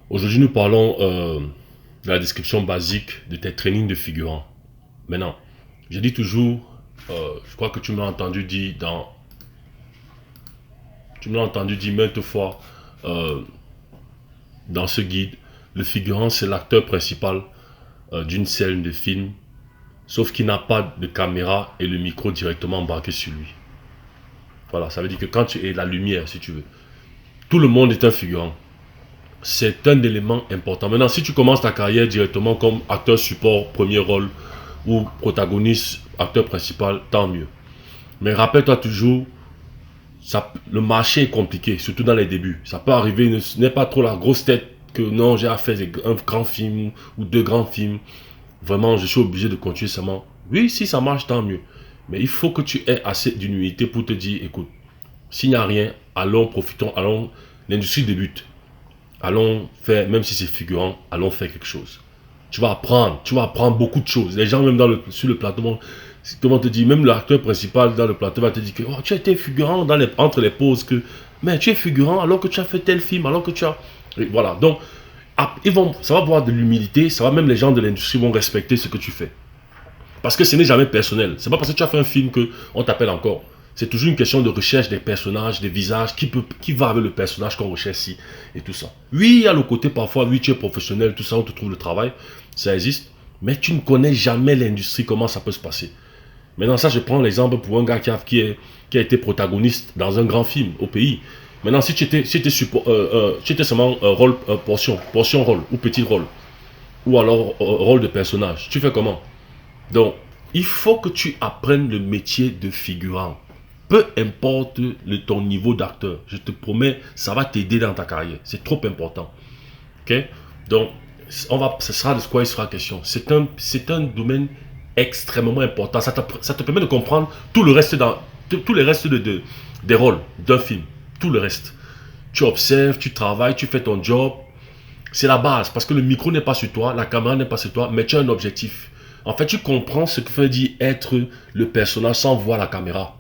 Aujourd'hui, nous parlons de la description basique de tes trainings de figurants. Maintenant, je dis toujours, je crois que tu me l'as entendu dire maintes fois euh, dans ce guide, le figurant c'est l'acteur principal d'une scène de film, sauf qu'il n'a pas de caméra et le micro directement embarqué sur lui. Voilà, ça veut dire que quand tu es la lumière, si tu veux, tout le monde est un figurant. C'est un élément important. Maintenant, si tu commences ta carrière directement comme acteur support, premier rôle, ou protagoniste, acteur principal, tant mieux. Mais rappelle-toi toujours, le marché est compliqué, surtout dans les débuts. Ça peut arriver, ce n'est pas trop la grosse tête que non, j'ai à faire un grand film ou deux grands films. Vraiment, je suis obligé de continuer seulement. Oui, si ça marche, tant mieux. Mais il faut que tu aies assez d'humilité pour te dire, écoute, s'il n'y a rien, allons, profitons, allons, l'industrie débute. Allons faire, même si c'est figurant, allons faire quelque chose. Tu vas apprendre beaucoup de choses. Les gens, même sur le plateau, comment te dire, même l'acteur principal dans le plateau va te dire que oh, tu as été figurant entre les pauses, mais tu es figurant alors que tu as fait tel film, alors que tu as. Et voilà, donc, ça va avoir de l'humilité, ça va même les gens de l'industrie vont respecter ce que tu fais. Parce que ce n'est jamais personnel. C'est pas parce que tu as fait un film qu'on t'appelle encore. C'est toujours une question de recherche des personnages, des visages, qui va avec le personnage qu'on recherche ici et tout ça. Oui, il y a le côté parfois, oui, tu es professionnel, tout ça, on te trouve le travail, ça existe, mais tu ne connais jamais l'industrie, comment ça peut se passer. Maintenant, ça, je prends l'exemple pour un gars qui a été protagoniste dans un grand film au pays. Maintenant, si tu étais seulement rôle, portion rôle, ou petit rôle, ou alors rôle de personnage, tu fais comment? Donc, il faut que tu apprennes le métier de figurant. Peu importe ton niveau d'acteur, je te promets, ça va t'aider dans ta carrière. C'est trop important. Ok? Donc, ce sera de quoi il sera question. C'est un domaine extrêmement important. Ça te permet de comprendre tout le reste, tout les restes des rôles d'un film. Tout le reste. Tu observes, tu travailles, tu fais ton job. C'est la base, parce que le micro n'est pas sur toi, la caméra n'est pas sur toi, mais tu as un objectif. En fait, tu comprends ce que veut dire être le personnage sans voir la caméra.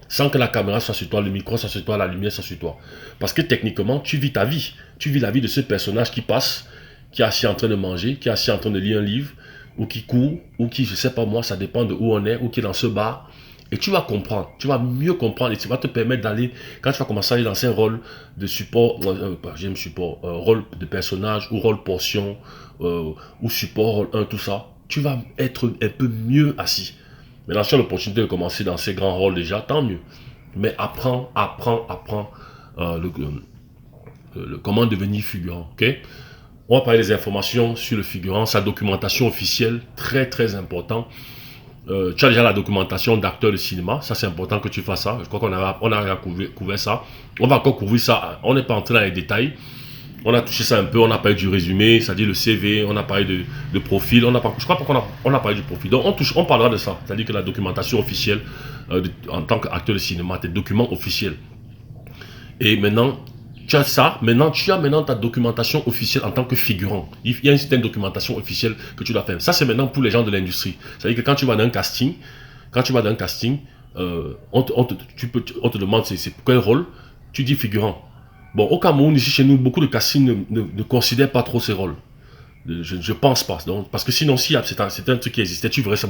Sans que la caméra soit sur toi, le micro soit sur toi, la lumière soit sur toi. Parce que techniquement, tu vis ta vie. Tu vis la vie de ce personnage qui passe, qui est assis en train de manger, qui est assis en train de lire un livre, ou qui court, ou qui, je sais pas moi, ça dépend de où on est, ou qui est dans ce bar. Et tu vas comprendre, tu vas mieux comprendre et tu vas te permettre d'aller, quand tu vas commencer à aller dans un rôle de support, j'aime support, rôle de personnage ou rôle portion, ou support, rôle un tout ça, tu vas être un peu mieux assis. Maintenant, si tu as l'opportunité de commencer dans ces grands rôles déjà, tant mieux. Mais apprends comment devenir figurant, ok? On va parler des informations sur le figurant, sa documentation officielle, très très important. Tu as déjà la documentation d'acteur de cinéma, ça c'est important que tu fasses ça. Je crois on a couvert ça. On va encore couvrir ça, on n'est pas entré dans les détails. On a touché ça un peu, on a parlé du résumé, c'est-à-dire le CV, on a parlé de profil, je crois qu'on a parlé du profil. Donc on parlera de ça, c'est-à-dire que la documentation officielle en tant qu'acteur de cinéma, tes documents officiels. Et maintenant, tu as ça, maintenant tu as maintenant ta documentation officielle en tant que figurant. Il y a une certaine documentation officielle que tu dois faire. Ça c'est maintenant pour les gens de l'industrie. C'est-à-dire que quand tu vas dans un casting, on te demande c'est pour quel rôle, tu dis figurant. Bon, au Cameroun, ici chez nous, beaucoup de castings ne considèrent pas trop ces rôles. Je pense pas. Donc, parce que sinon, si c'était un truc qui existait, tu verrais ça,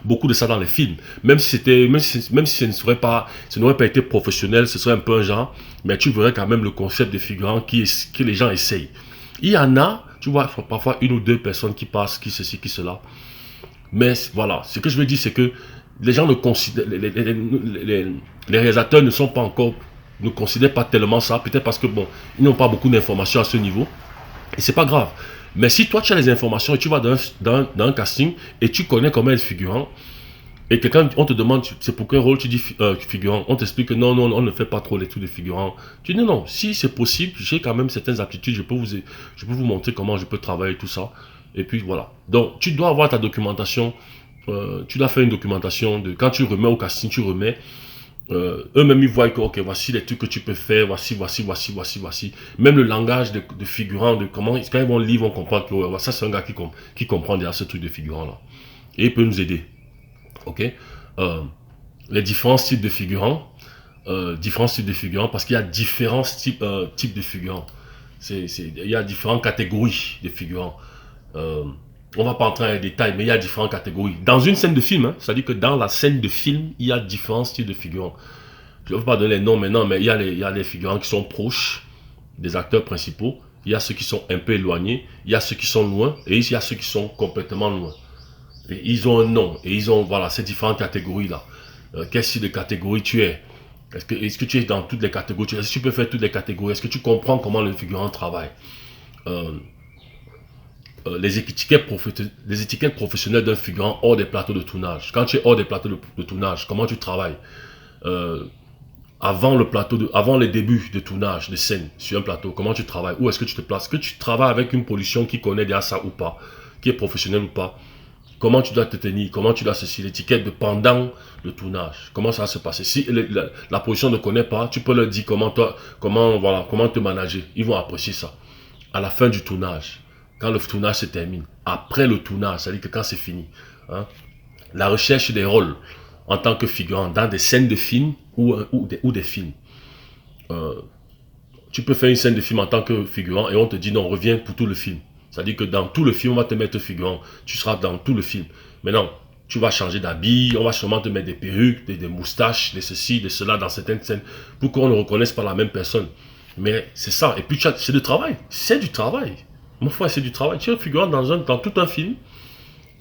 beaucoup de ça dans les films. Même si ce n'aurait pas été professionnel, ce serait un peu un genre, mais tu verrais quand même le concept de figurant que les gens essayent. Il y en a, tu vois, parfois une ou deux personnes qui passent, qui ceci, qui cela. Mais voilà, ce que je veux dire, c'est que les gens ne considèrent, les réalisateurs ne sont pas encore, ne considèrent pas tellement ça, peut-être parce que bon, ils n'ont pas beaucoup d'informations à ce niveau. Et c'est pas grave. Mais si toi tu as les informations et tu vas dans un casting et tu connais comment être figurant, et quelqu'un, on te demande c'est pour quel rôle tu dis figurant, on t'explique que non, non, on ne fait pas trop les trucs de figurant. Tu dis non, non, si c'est possible, j'ai quand même certaines aptitudes, je peux vous montrer comment je peux travailler tout ça. Et puis voilà. Donc tu dois avoir ta documentation, tu dois faire une documentation de quand tu remets au casting, tu remets eux-mêmes ils voient que ok voici les trucs que tu peux faire, voici. Même le langage de figurant, de comment quand ils vont lire, ils vont comprendre que ouais, ça c'est un gars qui comprend déjà ce truc de figurant là. Et il peut nous aider. Ok. Euh, les différents types de figurants, parce qu'il y a différents types de figurants. Il y a différentes catégories de figurants. On va pas entrer dans les détails, mais il y a différentes catégories. Dans une scène de film, hein, c'est-à-dire que dans la scène de film, il y a différents styles de figurants. Je ne vais pas donner les noms maintenant, mais il y a les figurants qui sont proches des acteurs principaux. Il y a ceux qui sont un peu éloignés. Il y a ceux qui sont loin. Et il y a ceux qui sont complètement loin. Et ils ont un nom. Et ils ont, voilà, ces différentes catégories-là. Quel style de catégorie tu es? Est-ce que tu es dans toutes les catégories? Est-ce que tu peux faire toutes les catégories? Est-ce que tu comprends comment le figurant travaille? Les étiquettes professionnelles d'un figurant hors des plateaux de tournage. Quand tu es hors des plateaux de tournage, comment tu travailles? Avant les débuts de tournage, de scène, sur un plateau, comment tu travailles? Où est-ce que tu te places? Est-ce que tu travailles avec une production qui connaît déjà ça ou pas? Qui est professionnelle ou pas? Comment tu dois te tenir? Comment tu dois ceci? L'étiquette de pendant le tournage. Comment ça va se passer? Si la production ne connaît pas, tu peux leur dire comment te manager. Ils vont apprécier ça. À la fin du tournage, quand le tournage se termine, après le tournage, c'est-à-dire que quand c'est fini, hein, la recherche des rôles en tant que figurant dans des scènes de films ou des films. Tu peux faire une scène de film en tant que figurant et on te dit non, reviens pour tout le film. C'est-à-dire que dans tout le film, on va te mettre figurant. Tu seras dans tout le film. Maintenant, tu vas changer d'habit, on va sûrement te mettre des perruques, des moustaches, des ceci, de cela dans certaines scènes pour qu'on ne reconnaisse pas la même personne. Mais c'est ça. Et puis, c'est du travail. C'est du travail. Mon frère, c'est du travail. Tu es figurant dans tout un film.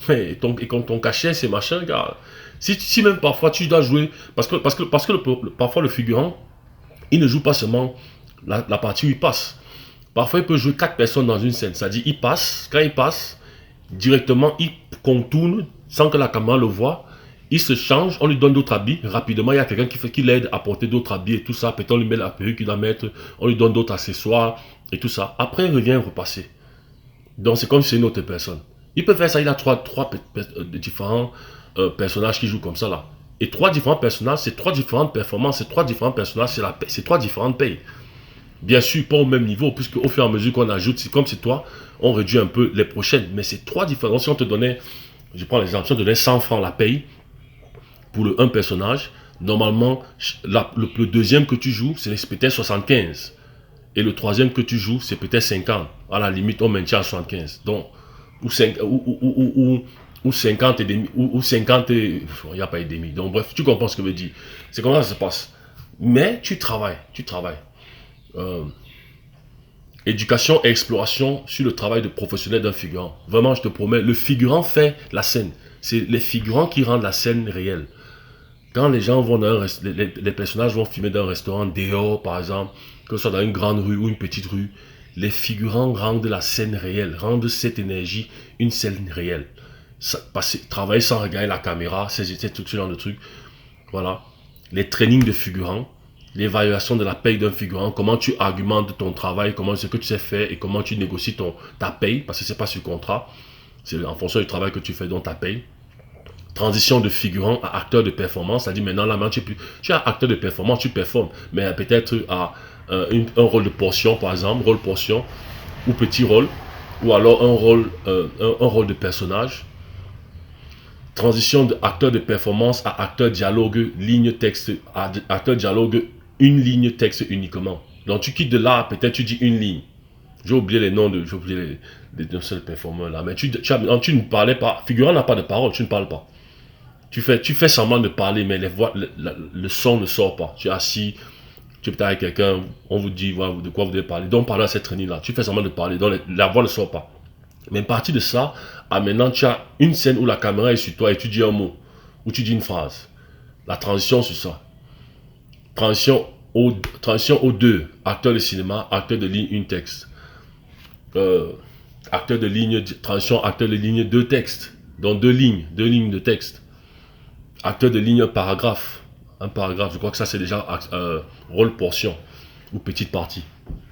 Et ton cachet, c'est machin, regarde. Si même parfois tu dois jouer, parce que parfois le figurant, il ne joue pas seulement la partie où il passe. Parfois il peut jouer 4 personnes dans une scène. C'est-à-dire il passe, quand il passe, directement il contourne sans que la caméra le voie. Il se change, on lui donne d'autres habits. Rapidement, il y a quelqu'un qui l'aide à porter d'autres habits et tout ça. Peut-être on lui met la perruque qu'il doit mettre, on lui donne d'autres accessoires et tout ça. Après, il revient repasser. Donc c'est comme si c'est une autre personne. Il peut faire ça, il a trois différents personnages qui jouent comme ça là. Et 3 différents personnages, c'est 3 différentes performances, c'est 3 différents personnages, c'est 3 différentes payes. Bien sûr, pas au même niveau, puisque au fur et à mesure qu'on ajoute, c'est comme c'est toi, on réduit un peu les prochaines. Mais c'est 3 différents. Si on te donnait, je prends l'exemple, si on te donnait 100 francs la paye pour un personnage, normalement, le deuxième que tu joues, c'est peut-être 75. Et le troisième que tu joues, c'est peut-être 50. À la limite, on maintient à 75. Donc, ou 50 et demi, ou 50 et... Il n'y a pas et demi. Donc, bref, tu comprends ce que je veux dire. C'est comme ça que ça se passe. Mais tu travailles. Éducation et exploration sur le travail de professionnel d'un figurant. Vraiment, je te promets, le figurant fait la scène. C'est les figurants qui rendent la scène réelle. Quand les gens vont dans les personnages vont filmer dans un restaurant dehors, par exemple, que ce soit dans une grande rue ou une petite rue, les figurants rendent la scène réelle, rendent cette énergie une scène réelle. Travailler sans regarder la caméra, c'est tout ce genre de trucs. Voilà. Les trainings de figurants, l'évaluation de la paye d'un figurant, comment tu argumentes ton travail, comment ce que tu sais faire et comment tu négocies ta paye, parce que c'est pas sur contrat, c'est en fonction du travail que tu fais dans ta paye. Transition de figurant à acteur de performance, c'est-à-dire maintenant là, tu es acteur de performance, tu performes, mais peut-être à un rôle de portion, par exemple, rôle portion, ou petit rôle, ou alors un rôle de personnage. Transition de acteur de performance à acteur dialogue, ligne texte, acteur dialogue, une ligne texte uniquement. Donc tu quittes de là, peut-être tu dis une ligne. J'ai oublié les noms j'ai oublié les deux seuls performeurs là, mais tu ne parlais pas, figurant n'a pas de parole, tu ne parles pas. Tu fais semblant de parler, mais le son ne sort pas. Tu es assis, tu es peut-être avec quelqu'un, on vous dit voilà, de quoi vous devez parler. Donc pendant cette traînée-là, tu fais semblant de parler, donc la voix ne sort pas. Mais à partir de ça, maintenant tu as une scène où la caméra est sur toi et tu dis un mot, ou tu dis une phrase. La transition sur ça. Transition aux deux. Acteur de cinéma, acteur de ligne, une texte. Acteur de ligne, transition, acteur de ligne, deux textes. Donc deux lignes de texte. Acteur de ligne, un paragraphe, je crois que ça c'est déjà rôle portion ou petite partie,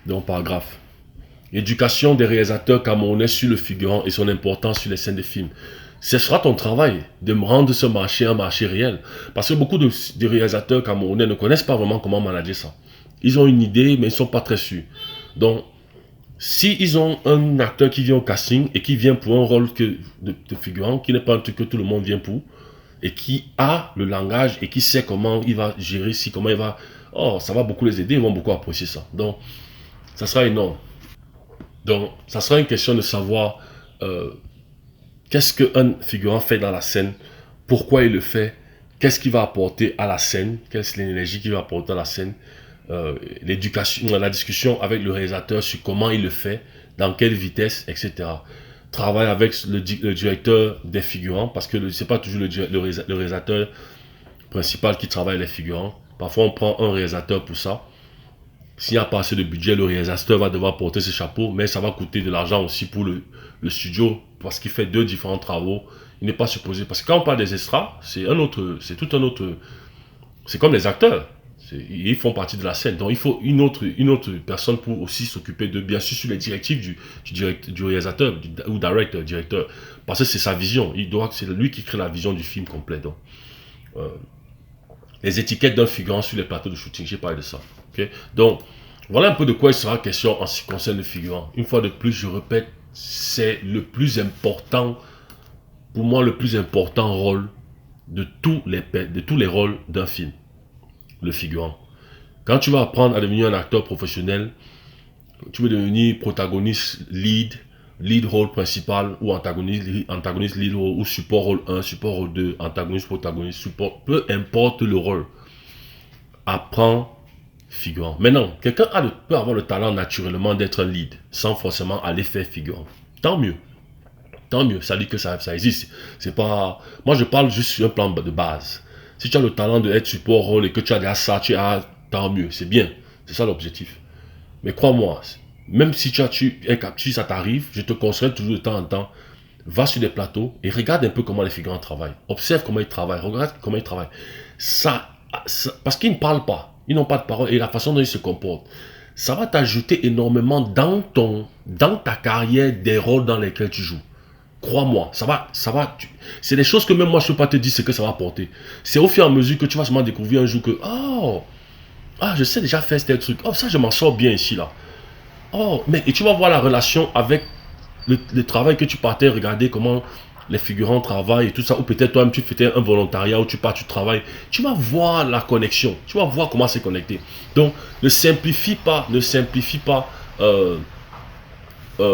donc paragraphe. Éducation des réalisateurs camerounais sur le figurant et son importance sur les scènes de films. Ce sera ton travail de me rendre ce marché un marché réel. Parce que beaucoup de réalisateurs camerounais ne connaissent pas vraiment comment manager ça. Ils ont une idée, mais ils ne sont pas très sûrs. Donc, si ils ont un acteur qui vient au casting et qui vient pour un rôle de figurant, qui n'est pas un truc que tout le monde vient pour, et qui a le langage et qui sait comment il va gérer comment il va... Oh, ça va beaucoup les aider, ils vont beaucoup apprécier ça. Donc, ça sera énorme. Donc, ça sera une question de savoir qu'est-ce qu'un figurant fait dans la scène, pourquoi il le fait, qu'est-ce qu'il va apporter à la scène, quelle est l'énergie qu'il va apporter à la scène, l'éducation, la discussion avec le réalisateur sur comment il le fait, dans quelle vitesse, etc. Travaille avec le directeur des figurants, parce que c'est pas toujours le réalisateur principal qui travaille les figurants. Parfois, on prend un réalisateur pour ça. S'il n'y a pas assez de budget, le réalisateur va devoir porter ses chapeaux, mais ça va coûter de l'argent aussi pour le studio, parce qu'il fait deux différents travaux. Il n'est pas supposé, parce que quand on parle des extras, c'est tout un autre, c'est comme les acteurs. Ils font partie de la scène. Donc il faut une autre personne pour aussi s'occuper de, bien sûr, sur les directives du réalisateur ou directeur. Parce que c'est sa vision. C'est lui qui crée la vision du film complet. Donc, les étiquettes d'un figurant sur les plateaux de shooting, j'ai parlé de ça. Okay? Donc, voilà un peu de quoi il sera question en ce qui concerne le figurant. Une fois de plus, je répète, c'est le plus important, pour moi, le plus important rôle de tous les rôles d'un film. Le figurant. Quand tu vas apprendre à devenir un acteur professionnel, tu veux devenir protagoniste lead rôle principal ou antagoniste lead rôle ou support rôle 1, support rôle 2, antagoniste, protagoniste, support, peu importe le rôle. Apprends figurant. Maintenant, quelqu'un peut avoir le talent naturellement d'être un lead sans forcément aller faire figurant. Tant mieux. Tant mieux, ça dit que ça existe. C'est pas... Moi, je parle juste sur un plan de base. Si tu as le talent d'être support rôle et que tu as déjà ça, tant mieux, c'est bien. C'est ça l'objectif. Mais crois-moi, même si si ça t'arrive, je te conseille toujours de temps en temps, va sur des plateaux et regarde un peu comment les figurants travaillent. Observe comment ils travaillent, regarde comment ils travaillent. Parce qu'ils ne parlent pas, ils n'ont pas de parole et la façon dont ils se comportent, ça va t'ajouter énormément dans ta carrière des rôles dans lesquels tu joues. Crois-moi, c'est des choses que même moi je ne peux pas te dire ce que ça va apporter. C'est au fur et à mesure que tu vas seulement découvrir un jour que, je sais déjà faire tel truc. Oh, ça, je m'en sors bien ici, là. Oh, et tu vas voir la relation avec le travail que tu partais, regarder comment les figurants travaillent et tout ça. Ou peut-être toi-même, tu fais un volontariat où tu pars, tu travailles. Tu vas voir la connexion. Tu vas voir comment c'est connecté. Donc, ne simplifie pas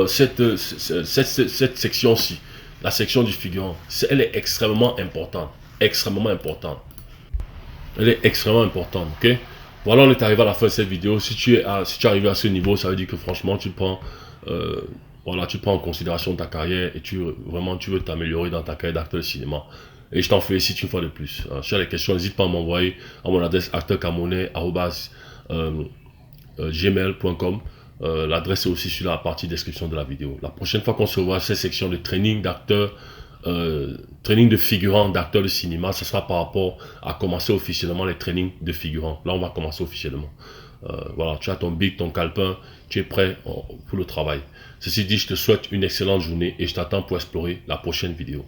cette section-ci. La section du figurant. Elle est extrêmement importante. Extrêmement importante. Elle est extrêmement importante, ok? Voilà, on est arrivé à la fin de cette vidéo. Si tu es arrivé à ce niveau, ça veut dire que franchement, tu prends en considération ta carrière et tu veux t'améliorer dans ta carrière d'acteur de cinéma. Et je t'en félicite une fois de plus. Si tu as des questions, n'hésite pas à m'envoyer à mon adresse acteurcamerounais@gmail.com. L'adresse est aussi sur la partie description de la vidéo. La prochaine fois qu'on se voit, cette section de training d'acteurs, training de figurants, d'acteurs de cinéma, ce sera par rapport à commencer officiellement les trainings de figurants. Là, on va commencer officiellement. Voilà, tu as ton bic, ton calepin, tu es prêt pour le travail. Ceci dit, je te souhaite une excellente journée et je t'attends pour explorer la prochaine vidéo.